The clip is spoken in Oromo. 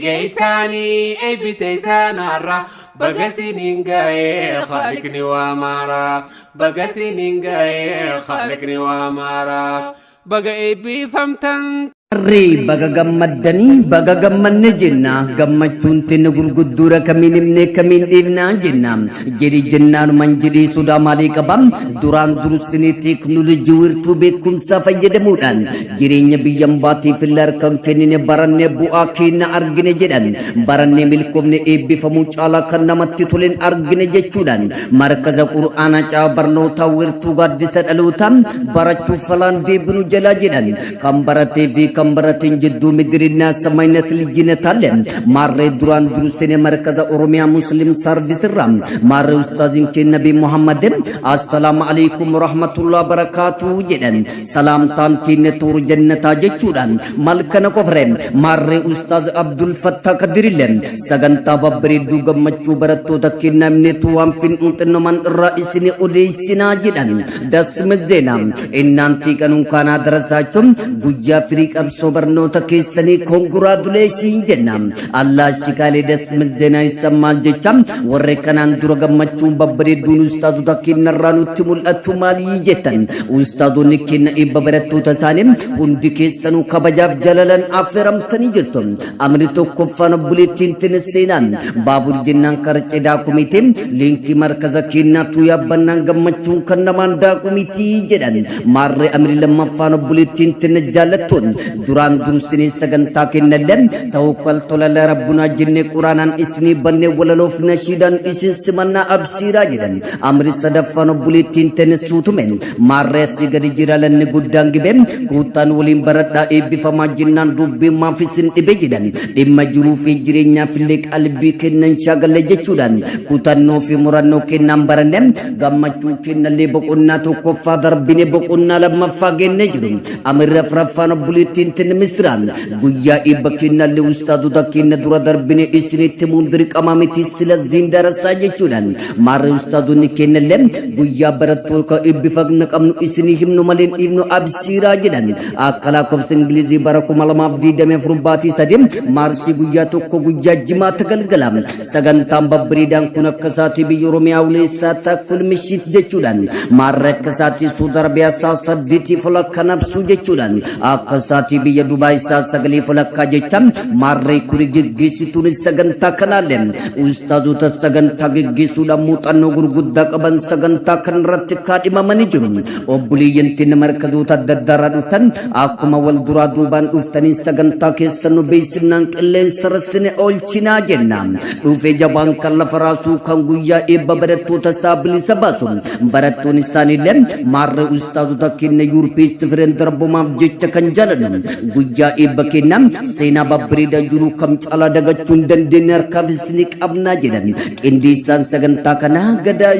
Geessani eebbitee isaanarra bagasiniin ga'ee khaliqni waa maara bagasiniin ga'ee khaliqni waa maara baga eebbifamtan. Baga gammaddanii baga gammanne jenna gammachuun tenne gurguddura kamiin himne kamiin dhiifnaa jenna jedhi jennaanuman jedhii sodaa maalii qaba duraan durusni teeknoolojii wirtuu beekumsaa fayyadamuudhaan jireenya biyyan baatiif illee harkaan kennine baranne bu'aa keenya argine jedhan baranne milkoofne eebbifamuu caalaa kan namatti toleen argine jechuudhaan markaza qur'aanaa caa barnootaa wirtuu gaaddisa dhalootaa barachuuf falaan deebinu jalaa jedhan kan baratee fi kan baratin jiddu midrina samaynet lijinat aለ marre duran durusene markaza oromiya muslim service ram marre ustazin ke nabi muhammad assalamu alaikum warahmatullahi wabarakatuh jedan salam tantin tur jannata jechudan malkana kofre marre ustaz abdul fattah kadirilem saganta babredu gammachu baratto takkinna mnetu amfin untnoman raisini uleysina jedan dasmezena innanti kanun kana darasachum gujja friq sobarnoota keessanii koonguraatuleeshiin jennaan Allah shikaalee dasmizeenaa issammaal jechaan warre kanaan dura gammachuun babbareedduun ustaazota kennarraa nutti mul'atu maalii jettan ustaazonni kenna dhibba barattoota isaanii hundi keessanuu kabajaaf jalalan affeeramtanii jirtu amri tokkoffaan obboleettiin tiniseenaan baabur jennaan karcee daakumitiin liinkii markaza kennaatu yaabbannaan gammachuun kan namaan daakumitii jedhan maarree amri lammaffaan obboleettiin tinis jaallattuun duraan durusini sagantaa kennallen tawakkaltu lalla rabbuna jenne quraanan isni banne walaloof nashidan isin simanna absiraa jedhan amri sadaffaan obboleettiin tenessuutumen maarreessi gadi jiralanne guddaan gibem kuutaan waliin baradhaa eebbifamaa jennaan dubbiin maafisin dhibe jedhan dhimma jiruu fi jireenyaafillee qalbii kennan shaagalle jechuudhaan kutannoo fi murannoo kennan baranne gammachuu kennallee boqonnaa tokkoffaa darbine boqonnaa lammaffaa genne jiru amri afraffaan obboleettiin misran guyyaa dhibba kennallee ustaazota kenna dura darbine isinitti mundiri qamamiti sila zindarasaa jechuudhaan maarre ustaazonni kennallee guyyaa barattoota eebbifamna qabnu isinii himnu malee dhiifnu absiraa jedhan akka lakkoofsa ingilizii bara 2024 baatii 3 maarshii guyyaa tokko guyyaa jimaata galgala sagantaan babbareedaan kun akka saatii biyya oromiyaa uleessaa takkul mishit jechuudhaan maarre akka saatii suudi arabiyaa saa 8 fulakka nabsu jechuudhaan akka saatii biyya Dubai sa sagalee falakkaa jechaan maarree kuri geggeessituun sagantaa kanaalee ustaazota sagantaa geggeessuudhaan muuxannoo gurguddaa qaban sagantaa kanarratti kaadhimamanii jiru obboleeyyantiin markazoota adda addaarraa dhuftan akkuma wal duraa duubaan dhuftanii sagantaa keessan nu beeksifnaan qilleensa rassine oolchinaa jenna dhufee jabaan kan lafa raasuu kan guyyaa eebba barattoota isaa bilisa baasu barattoon isaaniillee maarree ustaazota kenna yuurpiisti fireen darbumaaf jecha kan jaaladhu guyyaa eebba kennam seenaa babbareedaa jiru kam caalaa dagachuun dandeenye harkaaf isin qabnaa jedhan qindeessaan sagantaa kanaa gadaa